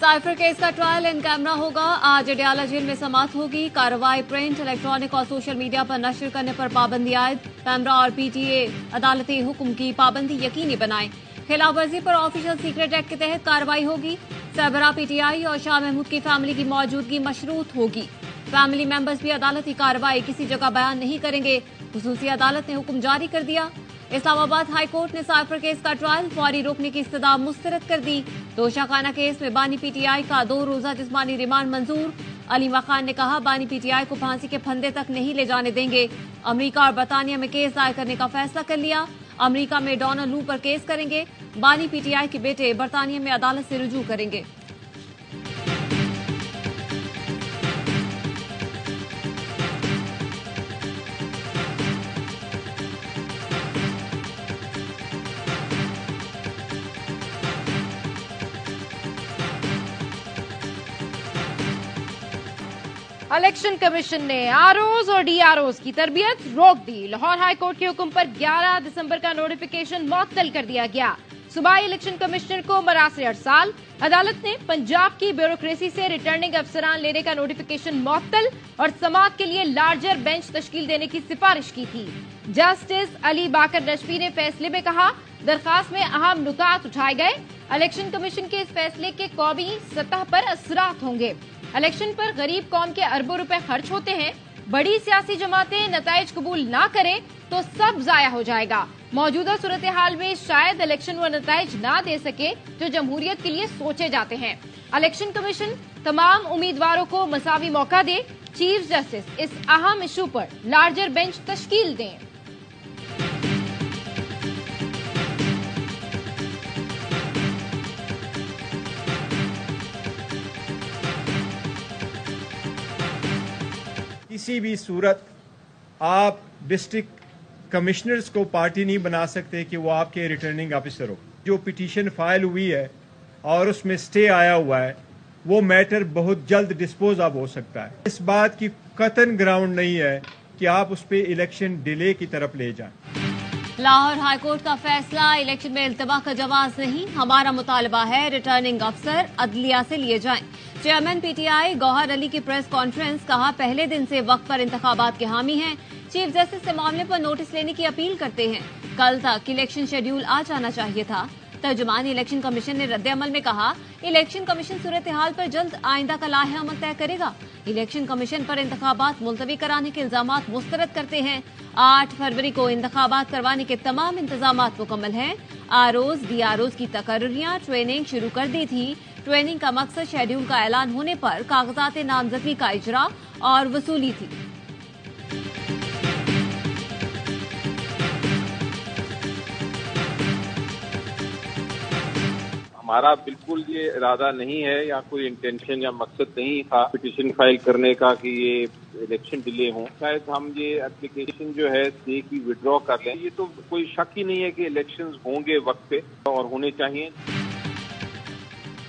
Cipher case का trial in camera होगा। आज अडयाला जेल में समाप्त होगी। कार्रवाई प्रिंट, इलेक्ट्रॉनिक और सोशल मीडिया पर नशर करने पर पाबंदी आयद। कैमरा और पीटीए अदालती हुक्म की पाबंदी यकीनी बनाए। खिलाफवर्जी पर ऑफिशियल सीक्रेट एक्ट के तहत कार्रवाई होगी। सरबराह पीटीआई और शाह महमूद की फैमिली की मौजूदगी मशरूत होगी। फैमिली मेंबर्स भी अदालती कार्रवाई किसी जगह बयान नहीं करेंगे। खुसूसी अदालत ने हुक्म जारी कर दिया। इस्लामाबाद हाई कोर्ट ने साइफर केस का ट्रायल फौरी रोकने की इस्तदा मुस्तरद कर दी। तोशाखाना केस में बानी पीटीआई का 2 रोजा जिस्मानी रिमांड मंजूर। अलीमा खान ने कहा, बानी पीटीआई को फांसी के फंदे तक नहीं ले जाने देंगे। अमेरिका और बरतानिया में केस दायर करने का फैसला कर लिया। अमेरिका में डोनाल्ड लू पर केस करेंगे। बानी पीटीआई के बेटे बरतानिया में अदालत से रुजू करेंगे। इलेक्शन कमीशन ने आरओज और डीआरओज की तरबियत रोक दी। लाहौर हाई कोर्ट के हुक्म पर 11 दिसंबर का नोटिफिकेशन मुअत्तल कर दिया गया। सूबाई इलेक्शन कमिश्नर को मरासरे अरसाल। अदालत ने पंजाब की ब्यूरोक्रेसी से रिटर्निंग अफसरान लेने का नोटिफिकेशन मुअत्तल और समाअत के लिए लार्जर बेंच तश्कील देने की सिफारिश की थी। जस्टिस अली बाकर नशवी ने फैसले में कहा, दरखास्त में अहम नुकात उठाए गए। इलेक्शन कमीशन के इस फैसले के कौमी सतह पर असरात होंगे। इलेक्शन पर गरीब कौम के अरबों रुपए खर्च होते हैं। बड़ी सियासी जमातें नताइज कबूल ना करें तो सब जाया हो जाएगा। मौजूदा सूरत हाल में शायद इलेक्शन व नताइज ना दे सके जो जमहूरियत के लिए सोचे जाते हैं। इलेक्शन कमीशन तमाम उम्मीदवारों को मसावी मौका दे। चीफ जस्टिस इस अहम इशू पर लार्जर बेंच तश्कील दें। किसी भी सूरत आप डिस्ट्रिक्ट कमिश्नर्स को पार्टी नहीं बना सकते कि वो आपके रिटर्निंग ऑफिसर हो। जो पिटीशन फाइल हुई है और उसमें स्टे आया हुआ है, वो मैटर बहुत जल्द डिस्पोज ऑफ हो सकता है। इस बात की कतन ग्राउंड नहीं है कि आप उस पर इलेक्शन डिले की तरफ ले जाएं। लाहौर हाईकोर्ट का फैसला, इलेक्शन में इल्तवा का जवाब नहीं। हमारा मुतालबा है रिटर्निंग अफसर अदलिया से लिए जाएं। चेयरमैन पीटीआई गौहर अली की प्रेस कॉन्फ्रेंस, कहा पहले दिन से वक्त पर इंतखाबात के हामी हैं। चीफ जस्टिस से मामले पर नोटिस लेने की अपील करते हैं। कल तक इलेक्शन शेड्यूल आ जाना चाहिए था। तर्जुमान इलेक्शन कमीशन ने रद्द-ए-अमल में कहा, इलेक्शन कमीशन सूरत हाल पर जल्द आइंदा का लाहे-अमल तय करेगा। इलेक्शन कमीशन पर इंतखाबात मुलतवी कराने के इल्जामात मुस्तरद करते हैं। 8 फरवरी को इंतखाबात करवाने के तमाम इंतजामात मुकम्मल हैं। आरओज डीआरओज की तकर्रियां ट्रेनिंग शुरू कर दी थी। ट्रेनिंग का मकसद शेड्यूल का ऐलान होने पर कागजात नामजदगी का इजरा और वसूली थी। हमारा बिल्कुल ये इरादा नहीं है या कोई इंटेंशन या मकसद नहीं था पिटीशन फाइल करने का कि ये इलेक्शन डिले हो। शायद हम ये एप्लीकेशन जो है स्टे की विड्रॉ कर लें। ये तो कोई शक ही नहीं है कि इलेक्शंस होंगे वक्त पे और होने चाहिए।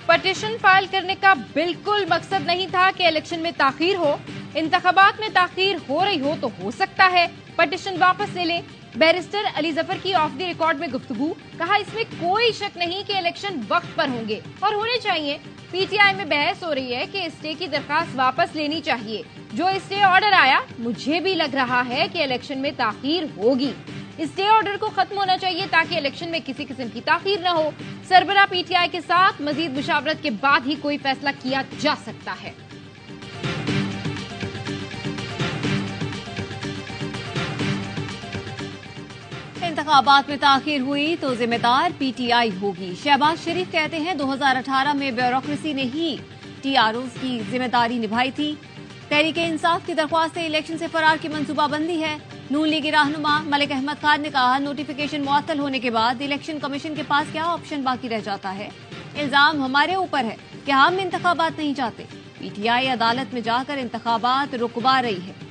पिटीशन फाइल करने का बिल्कुल मकसद नहीं था कि इलेक्शन में ताखीर हो। इंतखाबात में ताखीर हो रही हो तो हो सकता है पिटीशन वापस ले लें। बैरिस्टर अली जफर की ऑफ द रिकॉर्ड में गुफ्तगू, कहा इसमें कोई शक नहीं कि इलेक्शन वक्त पर होंगे और होने चाहिए। पीटीआई में बहस हो रही है कि स्टे की दरखास्त वापस लेनी चाहिए। जो स्टे ऑर्डर आया, मुझे भी लग रहा है कि इलेक्शन में ताखीर होगी। स्टे ऑर्डर को खत्म होना चाहिए ताकि इलेक्शन में किसी किस्म की ताखीर न हो। सरबराह पीटीआई के साथ मजीद मुशावरत के बाद ही कोई फैसला किया जा सकता है। इंतखाबात में ताखीर हुई तो जिम्मेदार पीटीआई होगी। शहबाज शरीफ कहते हैं 2018 में ब्यूरोक्रेसी ने ही टीआरओज की जिम्मेदारी निभाई थी। तहरीके इंसाफ की दरख्वास्त से इलेक्शन से फरार की मंसूबाबंदी है। नून लीगी रहनुमा मलिक अहमद खान ने कहा, नोटिफिकेशन मुअत्तल होने के बाद इलेक्शन कमीशन के पास क्या ऑप्शन बाकी रह जाता है। इल्जाम हमारे ऊपर है कि हम इंतखाबात नहीं चाहते। पीटीआई अदालत में जाकर इंतखाबात रुकवा रही है।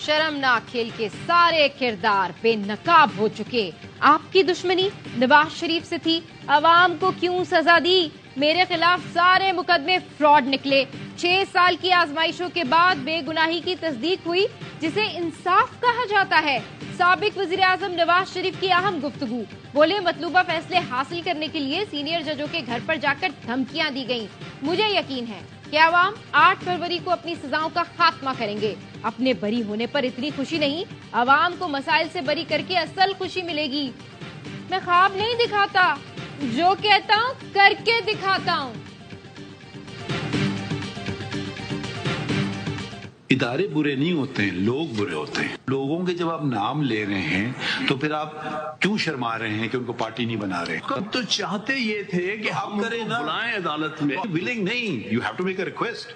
शर्मनाक खेल के सारे किरदार बेनकाब हो चुके। आपकी दुश्मनी नवाज शरीफ से थी, अवाम को क्यों सजा दी? मेरे खिलाफ सारे मुकदमे फ्रॉड निकले। 6 साल की आजमाइशों के बाद बेगुनाही की तस्दीक हुई, जिसे इंसाफ कहा जाता है। साबिक वजीर आजम नवाज शरीफ की अहम गुफ्तगू, बोले मतलूबा फैसले हासिल करने के लिए सीनियर जजों के घर पर जाकर धमकियां दी गईं। मुझे यकीन है कि अवाम 8 फरवरी को अपनी सजाओं का खात्मा करेंगे। अपने बरी होने पर इतनी खुशी नहीं, अवाम को मसाइल से बरी करके असल खुशी मिलेगी। मैं ख्वाब नहीं दिखाता, जो कहता हूँ करके दिखाता हूँ। इदारे बुरे नहीं होते हैं, लोग बुरे होते हैं। लोगों के जब आप नाम ले रहे हैं तो फिर आप क्यों शर्मा रहे हैं कि उनको पार्टी नहीं बना रहे? अब तो चाहते ये थे कि आप करें ना, बुलाएं अदालत में, विलिंग नहीं, you have to make a request.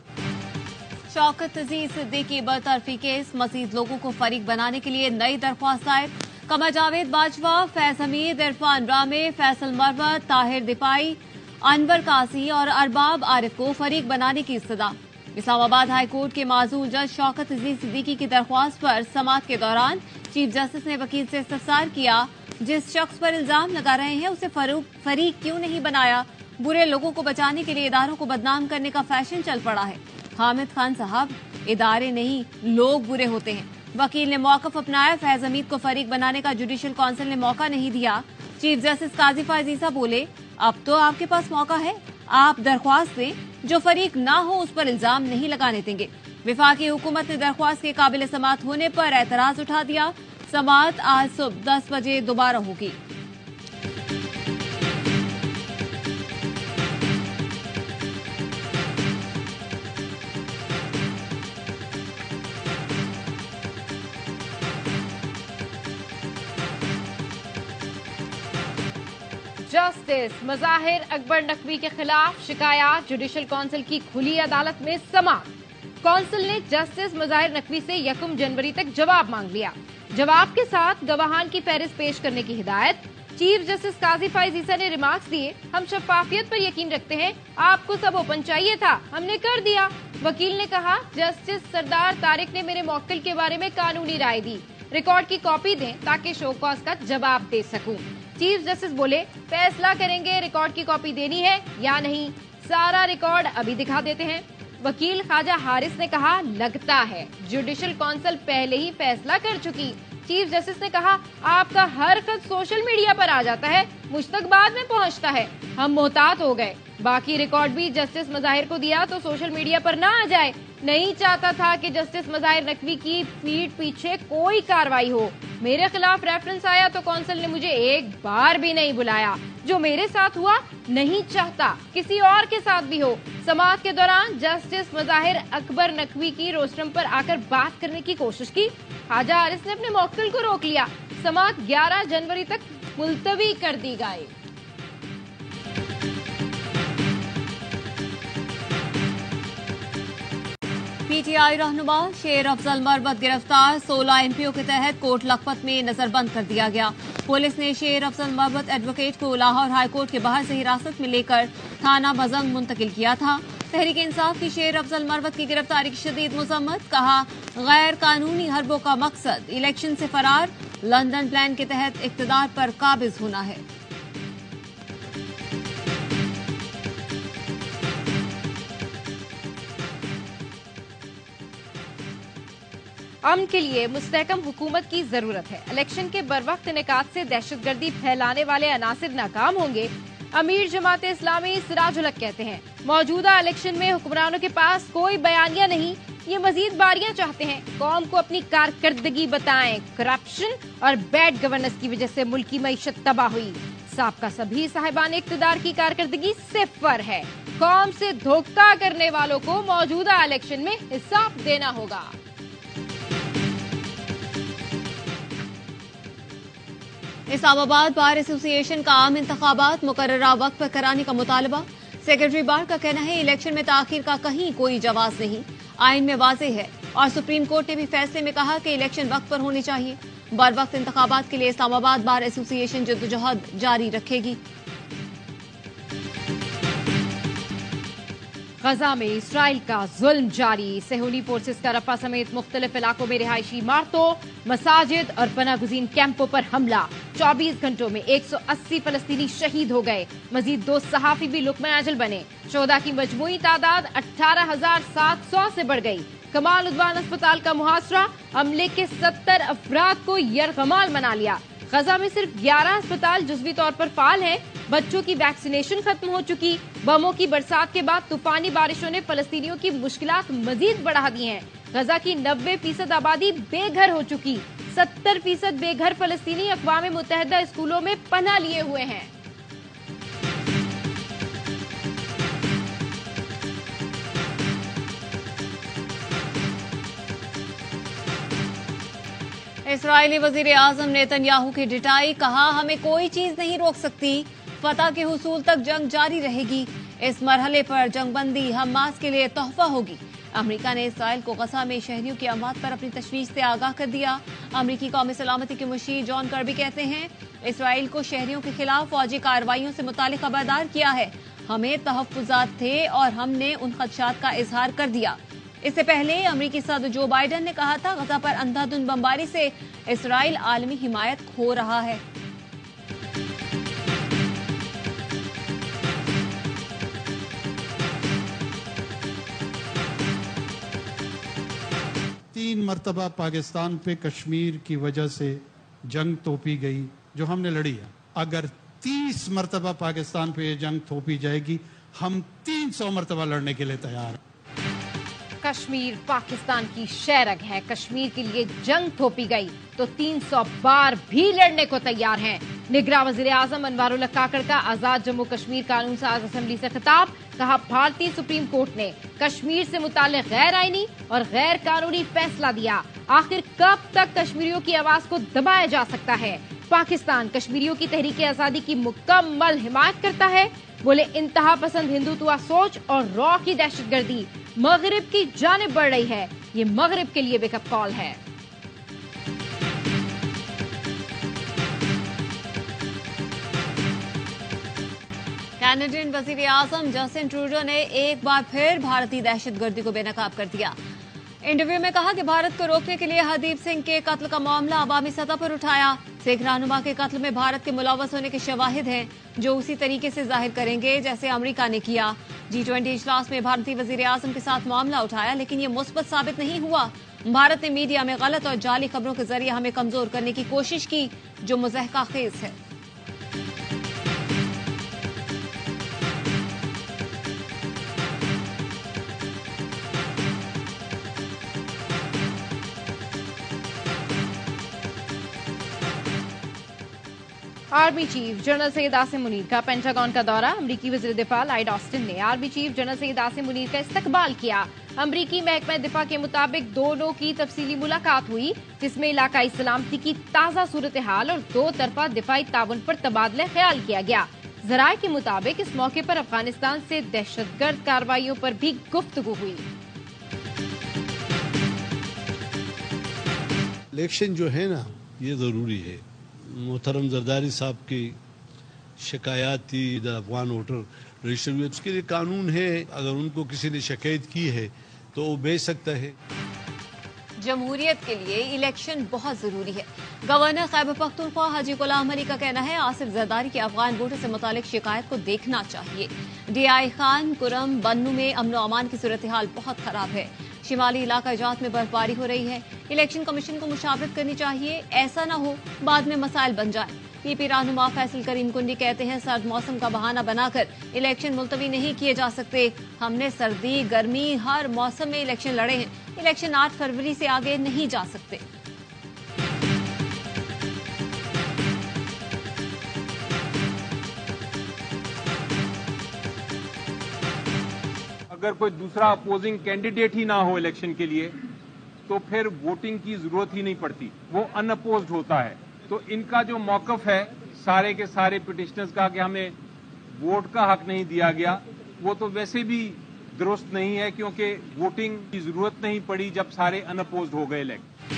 Shaukat Aziz Siddiqui बरतरफी केस, मजीद लोगों को फरीक बनाने के लिए नई दरख्वास्त दायर। कमर जावेद बाजवा, फैज हमीद, इरफान रामे, फैसल मरवत, ताहिर दिपाई, अनवर कासी और अरबाब आरिफ को फरीक बनाने की इस्तदा। इस्लामाबाद हाई कोर्ट के माजूल जज शौकत अजीज सिद्दीकी की दरख्वास्त पर समाअत के दौरान चीफ जस्टिस ने वकील से इस्तफसार किया, जिस शख्स पर इल्जाम लगा रहे हैं उसे फरीक क्यों नहीं बनाया? बुरे लोगों को बचाने के लिए इदारों को बदनाम करने का फैशन चल पड़ा है। हामिद खान साहब, इदारे नहीं लोग बुरे होते हैं। वकील ने मौकफ अपनाया, फैज हमीद को फरीक बनाने का जुडिशल काउंसिल ने मौका नहीं दिया। चीफ जस्टिस काजी फायजीसा बोले, अब तो आपके पास मौका है, आप दरख्वास्त दें, जो फरीक ना हो उस पर इल्जाम नहीं लगाने देंगे। विफाकी हुकूमत ने दरख्वास्त के काबिल समाअत होने पर एतराज उठा दिया। समाअत आज सुबह 10 बजे दोबारा होगी। जस्टिस मज़ाहिर अकबर नकवी के खिलाफ शिकायत, जुडिशल काउंसिल की खुली अदालत में समाअत। काउंसिल ने जस्टिस मज़ाहिर नकवी से 1 जनवरी तक जवाब मांग लिया। जवाब के साथ गवाहान की फहरिस्त पेश करने की हिदायत। चीफ जस्टिस काजी फायजीसा ने रिमार्क्स दिए, हम शफाफियत पर यकीन रखते हैं, आपको सब ओपन चाहिए था, हमने कर दिया। वकील ने कहा, जस्टिस सरदार तारिक ने मेरे मौक्किल के बारे में कानूनी राय दी, रिकॉर्ड की कॉपी दें ताकि शो कॉज का जवाब दे सकूं। चीफ जस्टिस बोले, फैसला करेंगे रिकॉर्ड की कॉपी देनी है या नहीं, सारा रिकॉर्ड अभी दिखा देते हैं। वकील ख्वाजा हारिस ने कहा, लगता है जुडिशल काउंसिल पहले ही फैसला कर चुकी। चीफ जस्टिस ने कहा, आपका हर खत सोशल मीडिया पर आ जाता है, मुझ तक बाद में पहुंचता है, हम मोहतात हो गए। बाकी रिकॉर्ड भी जस्टिस मज़ाहिर को दिया तो सोशल मीडिया पर ना आ जाए। नहीं चाहता था कि जस्टिस मज़ाहिर नकवी की पीठ पीछे कोई कार्रवाई हो। मेरे खिलाफ रेफरेंस आया तो काउंसिल ने मुझे एक बार भी नहीं बुलाया। जो मेरे साथ हुआ, नहीं चाहता किसी और के साथ भी हो। समाअत के दौरान जस्टिस मज़ाहिर अकबर नकवी की रोस्ट्रम पर आकर बात करने की कोशिश की। ख्वाजा हारिस ने अपने मौक्किल को रोक लिया। समाअत 11 जनवरी तक मुलतवी कर दी गई। पीटीआई रहनुमा शेर अफजल मरवत गिरफ्तार, 16 एमपीओ के तहत कोट लखपत में नजरबंद कर दिया गया। पुलिस ने शेर अफजल मरवत एडवोकेट को लाहौर हाई कोर्ट के बाहर से हिरासत में लेकर थाना बजंग मुंतकिल किया था। तहरीक इंसाफ की शेर अफजल मरवत की गिरफ्तारी की शदीद मजम्मत, कहा गैर कानूनी हरबों का मकसद इलेक्शन से फरार, लंदन प्लान के तहत इक्तदार पर काबिज होना है। अमन के लिए मुस्तहकम हुकूमत की जरूरत है। इलेक्शन के बरवक्त इनेकाद से दहशतगर्दी फैलाने वाले अनासिर नाकाम होंगे। अमीर जमात इस्लामी सिराजुल हक कहते हैं, मौजूदा इलेक्शन में हुक्मरानों के पास कोई बयानिया नहीं, ये मजीद बारियां चाहते हैं। कौम को अपनी कारकर्दगी बताएं। करप्शन और बैड गवर्नेंस की वजह से मुल्क की मईशत तबाह हुई। साबका सभी साहिबान इक्तदार की कारकर्दगी सिफर है। कौम से धोखा करने वालों को मौजूदा इलेक्शन में हिसाब देना होगा। इस्लामाबाद बार एसोसिएशन का आम इंतखाबात मुकर्ररा वक्त पर कराने का मुतालबा। सेक्रेटरी बार का कहना है, इलेक्शन में ताखीर का कहीं कोई जवाज नहीं, आइन में वाज़ेह है और सुप्रीम कोर्ट ने भी फैसले में कहा कि इलेक्शन वक्त पर होने चाहिए। बर वक्त इंतखाबात के लिए इस्लामाबाद बार एसोसिएशन जद्दोजहद जारी रखेगी। गजा में इसराइल का जुल्म जारी। सेहूनी फोर्सेस का रफा समेत मुख्तलिफ इलाकों में रिहायशी इमारतों, मसाजिद और पनागुज़ीन कैंपों पर हमला। 24 घंटों में 180 फलस्तीनी शहीद हो गए। मजीद 2 सहाफी भी लुक़्मा अजल बने। 14 की मजमूई तादाद 18,700 से बढ़ गई। कमाल उद्वान अस्पताल का मुहासरा, हमले के 70 अफराद को यरगमाल बना लिया। गजा में सिर्फ 11 अस्पताल जुज़वी तौर पर फाल हैं। बच्चों की वैक्सीनेशन खत्म हो चुकी। बमों की बरसात के बाद तूफानी बारिशों ने फलस्तीनियों की मुश्किलात मजीद बढ़ा दी हैं। गजा की 90% आबादी बेघर हो चुकी। 70% बेघर फलस्तीनी अक़वाम मुत्तहिदा स्कूलों में पनाह लिए हुए हैं। इसराइली वजीर आजम नेतन्याहू की डिटाई, कहा हमें कोई चीज नहीं रोक सकती, फतह के हुसूल तक जंग जारी रहेगी। इस मरहले पर जंगबंदी हमास के लिए तोहफा होगी। अमेरिका ने इसराइल को गजा में शहरियों की अमवात पर अपनी तशवीश से आगाह कर दिया। अमेरिकी कौमी सलामती के मुशीर जॉन कर्बी कहते हैं, इसराइल को शहरियों के खिलाफ फौजी कार्रवाइयों से मुतालिक खबरदार किया है। हमें तहफ्फुजात थे और हमने उन खदशात का इजहार कर दिया। इससे पहले अमेरिकी सदर जो बाइडेन ने कहा था, गजा पर अंधाधुंध बमबारी से इसराइल आलमी हिमायत खो रहा है। तीन मरतबा पाकिस्तान पे कश्मीर की वजह से जंग थोपी गई जो हमने लड़ी है। अगर 30 मरतबा पाकिस्तान पे ये जंग थोपी जाएगी, हम 300 मरतबा लड़ने के लिए तैयार हैं। कश्मीर पाकिस्तान की शहरग है। कश्मीर के लिए जंग थोपी गई तो 300 बार भी लड़ने को तैयार हैं। निगरान वजीर आजम अनवारुल्लाह काकड़ का आजाद जम्मू कश्मीर कानून साज असेंबली से खिताब, कहा भारतीय सुप्रीम कोर्ट ने कश्मीर से मुताल्लिक गैर आईनी और गैर कानूनी फैसला दिया। आखिर कब तक कश्मीरियों की आवाज को दबाया जा सकता है? पाकिस्तान कश्मीरियों की तहरीक आजादी की मुकम्मल हिमायत करता है। बोले इंतहा पसंद हिंदुत्व सोच और रॉ की दहशतगर्दी मगरिब की जानिब बढ़ रही है। ये मगरिब के लिए वेकअप कॉल है। कैनेडियन वजीर आजम जस्टिन ट्रूडो ने एक बार फिर भारतीय दहशतगर्दी को बेनकाब कर दिया। इंटरव्यू में कहा कि भारत को रोकने के लिए हरदीप सिंह के कत्ल का मामला अवामी सतह पर उठाया। सिख रहनुमा के कत्ल में भारत के मुलव्वस होने के शवाहिद हैं, जो उसी तरीके से जाहिर करेंगे जैसे अमेरिका ने किया। G20 इजलास में भारतीय वजीर आजम के साथ मामला उठाया, लेकिन ये मुस्बत साबित नहीं हुआ। भारत ने मीडिया में गलत और जाली खबरों के जरिए हमें कमजोर करने की कोशिश की, जो मुज़हका खेज है। Army chief general Syed Asim Munir का पेंटागन का दौरा। अमरीकी वज़ीर दिफा लॉयड ऑस्टिन ने army chief general Syed Asim Munir का इस्तकबाल किया। अमरीकी महकमा दिफा के मुताबिक दोनों की तफसीली मुलाकात हुई, जिसमें इलाकाई सलामती की ताज़ा सूरत हाल और 2 तरफा दिफाई ताउन पर तबादला ख्याल किया गया। जराये के मुताबिक इस मौके पर अफगानिस्तान से दहशतगर्द कार्रवाइयों पर भी गुफ्तगू हुई। इलेक्शन जो है ना, ये जरूरी है। मोहतरम जरदारी साहब की शिकायत थी अफगान वोटर रजिस्टर हुए, उसके लिए कानून है। अगर उनको किसी ने शिकायत की है तो वो भेज सकता है। जमहूरियत के लिए इलेक्शन बहुत जरूरी है। गवर्नर खैबर पख्तूनख्वा हाजी गुलाम अली का कहना है, आसिफ जरदारी की अफगान वोटर से मुतालिक शिकायत को देखना चाहिए। DI खान कुरम बन्नू में अमन व अमान की सूरत हाल बहुत खराब है। शिमाली इलाका जात में बर्फबारी हो रही है। इलेक्शन कमीशन को मुशावरत करनी चाहिए, ऐसा न हो बाद में मसाइल बन जाए। PP रहनुमा फैसल करीम कुंडी कहते हैं, सर्द मौसम का बहाना बनाकर इलेक्शन मुलतवी नहीं किए जा सकते। हमने सर्दी गर्मी हर मौसम में इलेक्शन लड़े हैं। इलेक्शन 8 फरवरी से आगे नहीं जा सकते। अगर कोई दूसरा अपोजिंग कैंडिडेट ही ना हो इलेक्शन के लिए, तो फिर वोटिंग की जरूरत ही नहीं पड़ती, वो अनअपोज्ड होता है। तो इनका जो मौकफ है सारे के सारे पिटिशनर्स का कि हमें वोट का हक नहीं दिया गया, वो तो वैसे भी दुरुस्त नहीं है, क्योंकि वोटिंग की जरूरत नहीं पड़ी जब सारे अनअपोज्ड हो गए इलेक्ट।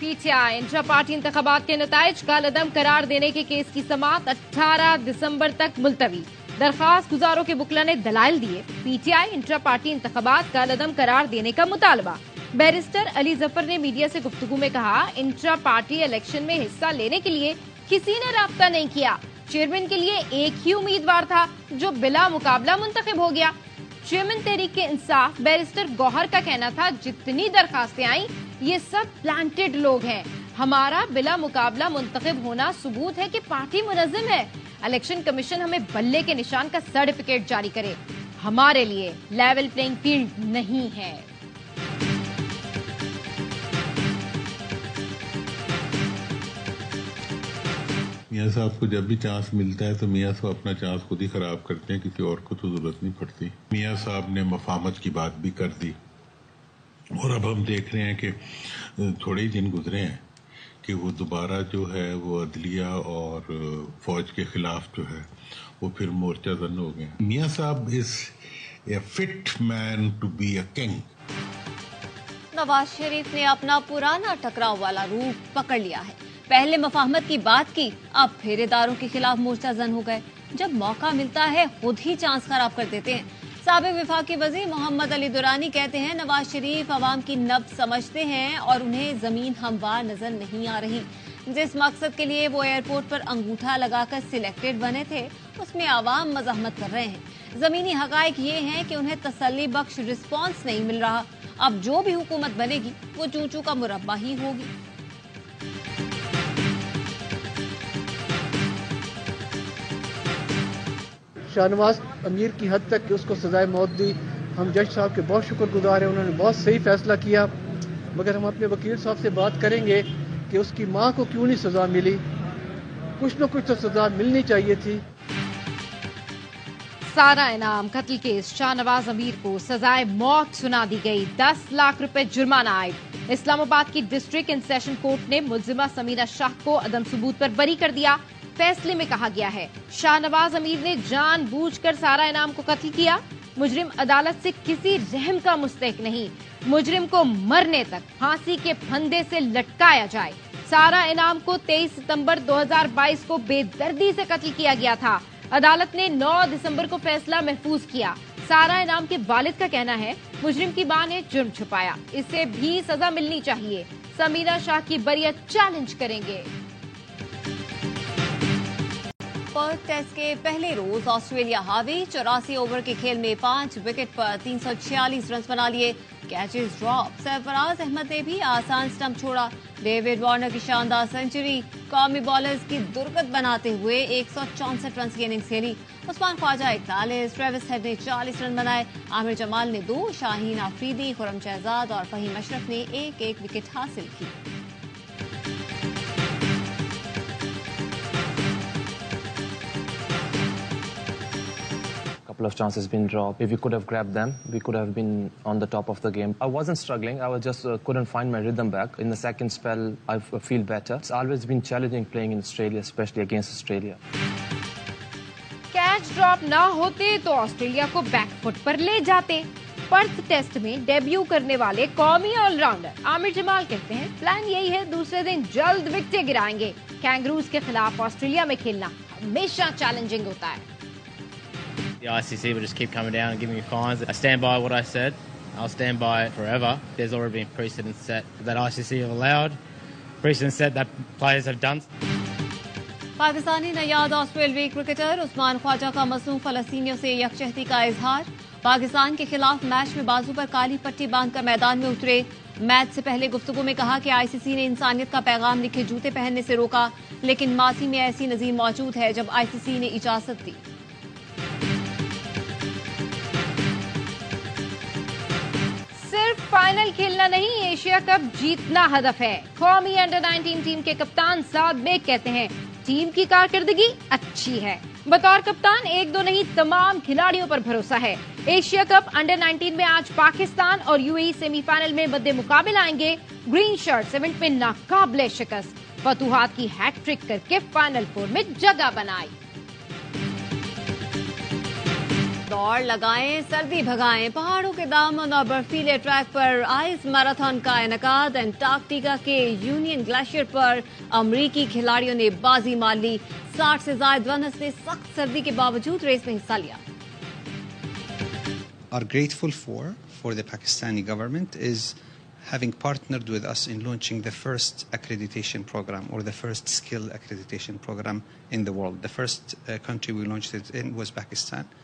PTI इंट्रा पार्टी इंतखाबात के नताइज कालअदम करार देने के केस की समाअत 18 दिसंबर तक मुलतवी। दरखास्त गुजारों के बुकला ने दलाइल दिए। पीटीआई इंट्रा पार्टी इंतखाबात का लदम करार देने का मुतालबा। बैरिस्टर अली जफर ने मीडिया से गुफ्तगू में कहा, इंट्रा पार्टी इलेक्शन में हिस्सा लेने के लिए किसी ने राब्ता नहीं किया। चेयरमैन के लिए एक ही उम्मीदवार था जो बिला मुकाबला मुंतखब हो गया। चेयरमैन तहरीक इंसाफ बैरिस्टर गौहर का कहना था, जितनी दरखास्तें आई ये सब प्लांटेड लोग हैं। हमारा बिला मुकाबला मुंतखब होना सबूत है कि पार्टी मुनज़्ज़म है। इलेक्शन कमीशन हमें बल्ले के निशान का सर्टिफिकेट जारी करे। हमारे लिए लेवल प्लेइंग फील्ड नहीं है। मियाँ साहब को जब भी चांस मिलता है तो मियाँ साहब अपना चांस खुद ही खराब करते हैं, किसी और को तो जरूरत नहीं पड़ती। मियाँ साहब ने मफाहमत की बात भी कर दी और अब हम देख रहे हैं कि थोड़े ही दिन गुजरे हैं कि वो दोबारा जो है वो अदलिया और फौज के खिलाफ जो है वो फिर मोर्चा जन हो गए। मियाँ साहब is a fit man to be a king. Nawaz Sharif ने अपना पुराना टकराव वाला रूप पकड़ लिया है। पहले मफाहमत की बात की, अब फिर इदारों के खिलाफ मोर्चा जन हो गए। जब मौका मिलता है खुद ही चांस खराब कर देते हैं। साबिक विफाकी वजीर मोहम्मद अली दुरानी कहते हैं, नवाज शरीफ अवाम की नब्ज समझते हैं और उन्हें जमीन हमवार नजर नहीं आ रही। जिस मकसद के लिए वो एयरपोर्ट पर अंगूठा लगाकर सिलेक्टेड बने थे, उसमें आवाम मज़ाहमत कर रहे हैं। जमीनी हकायक ये हैं कि उन्हें तसल्ली बख्श रिस्पॉन्स नहीं मिल रहा। अब जो भी हुकूमत बनेगी वो चूचू का मुरब्बा ही होगी। शाहनवाज अमीर की हद तक कि उसको सजाए मौत दी। हम जज साहब के बहुत शुक्रगुजार हैं, उन्होंने बहुत सही फैसला किया। मगर हम अपने वकील साहब से बात करेंगे कि उसकी मां को क्यों नहीं सजा मिली। कुछ न कुछ तो सजा मिलनी चाहिए थी। सारा इनाम कत्ल केस शाहनवाज अमीर को सजाए मौत सुना दी गई। 10 लाख रुपए जुर्माना आयद। इस्लामाबाद की डिस्ट्रिक्ट एंड सेशन कोर्ट ने मुल्जिमा समीना शाह को अदम सबूत पर बरी कर दिया। फैसले में कहा गया है, शाहनवाज अमीर ने जानबूझकर सारा इनाम को कत्ल किया। मुजरिम अदालत से किसी रहम का मुस्तहिक नहीं। मुजरिम को मरने तक फांसी के फंदे से लटकाया जाए। सारा इनाम को 23 सितंबर 2022 को बेदर्दी से कत्ल किया गया था। अदालत ने 9 दिसंबर को फैसला महफूज किया। सारा इनाम के वालिद का कहना है, मुजरिम की मां ने जुर्म छुपाया, इसे भी सजा मिलनी चाहिए। समीना शाह की बरियत चैलेंज करेंगे। पर्थ टेस्ट के पहले रोज ऑस्ट्रेलिया हावी। 84 ओवर के खेल में 5 विकेट पर 346 रन बना लिए। Catches drop. सरफराज अहमद ने भी आसान स्टंप छोड़ा। डेविड वार्नर की शानदार सेंचुरी कौमी बॉलर्स की दुर्गत बनाते हुए 164 रन की इनिंग्स खेली। उस्मान ख्वाजा 41, ट्रेविस हेड ने 40 रन बनाए। आमिर जमाल ने 2, शाहीन आफरीदी, खुरम शहजाद और फहीम अशरफ ने एक विकेट हासिल की। Couple of chances been dropped. If we could have grabbed them, we could have been on the top of the game. I wasn't struggling. I was just couldn't find my rhythm back. In the second spell, I feel better. It's always been challenging playing in Australia, especially against Australia. Catch drop ना होते तो Australia को back foot पर ले जाते। Perth test में debut करने वाले कौमी ऑलराउंडर आमिर जमाल कहते हैं, प्लान यही है दूसरे दिन जल्द विकेटें गिराएंगे। कैंगरूज के खिलाफ ऑस्ट्रेलिया में खेलना हमेशा चैलेंजिंग होता है। The ICC will just keep coming down and giving me fines. I stand by what I said. I'll stand by it forever. There's already been precedent set that ICC have allowed. Precedent set that players have done. Pakistani नयाद ऑस्ट्रेलियाई cricketer Usman Khwaja का मसलूम फलस्तीनियों से यकजहती का इजहार। पाकिस्तान के खिलाफ match में बाजू पर काली पट्टी बांधकर मैदान में उतरे। मैच से पहले गुफ्तगू में कहा कि आईसीसी ने इंसानियत का पैगाम लिखे जूते पहनने से रोका, लेकिन मासी में ऐसी नजीर मौजूद है जब आईसीसी ने इजाजत दी। सिर्फ फाइनल खेलना नहीं, एशिया कप जीतना हदफ है। कौमी अंडर 19 टीम के कप्तान साद बेग कहते हैं, टीम की कारकर्दगी अच्छी है। बतौर कप्तान 1-2 नहीं तमाम खिलाड़ियों पर भरोसा है। एशिया कप अंडर 19 में आज पाकिस्तान और यूएई सेमीफाइनल में मद्दे मुकाबले आएंगे। ग्रीन शर्ट्स इवेंट में नाकाबिले शिकस्त, फतुहात की हैट्रिक करके फाइनल 4 में जगह बनाई। The दौड़ लगाएं, सर्दी भगाएं। पहाड़ों के दामन और बर्फीले ट्रैक पर आइस मैराथन का इनेकाद। एंटार्कटिका के यूनियन ग्लेशियर पर अमरीकी खिलाड़ियों ने बाजी मार ली। 60 से ज्यादा रनर्स ने सख्त सर्दी के बावजूद रेस में हिस्सा लिया। Are grateful for the Pakistani government is having partnered with us in launching the first accreditation program or the first skill accreditation program in the world. The first country we launched it in was Pakistan.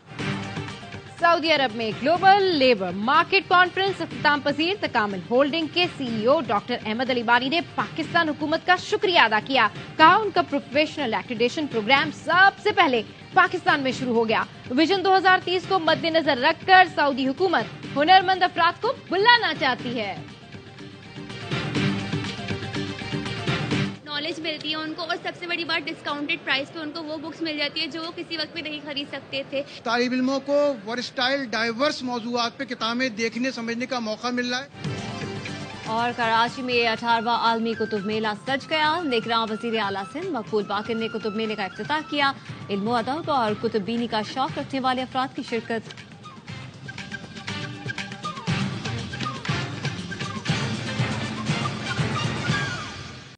Saudi Arab में global labour market conference इख्तिताम पजीर Takamul holding के CEO doctor Ahmed Ali Bani ने पाकिस्तान हुकूमत का शुक्रिया अदा किया। कहा उनका प्रोफेशनल एक्रेडिटेशन प्रोग्राम सबसे पहले पाकिस्तान में शुरू हो गया। विजन 2030 को मद्देनजर रखकर सऊदी हुकूमत हुनरमंद अफराद को बुलाना चाहती है। नॉलेज मिलती है उनको और सबसे बड़ी बात डिस्काउंटेड प्राइस पे उनको वो बुक्स मिल जाती है जो वो किसी वक्त में नहीं खरीद सकते थे। तालिब इल्मों को वर्सटाइल डाइवर्स मौजूआत पे किताबें देखने समझने का मौका मिल रहा है। और कराची में 18वां आलमी कुतुब मेला सज गया। निगरान वज़ीर आला सिंध मकबूल बाकिर ने कुतुब मेले का इफ्तिताह किया। इल्म अदब और कुतुब बीनी का शौक रखने वाले अफराद की शिरकत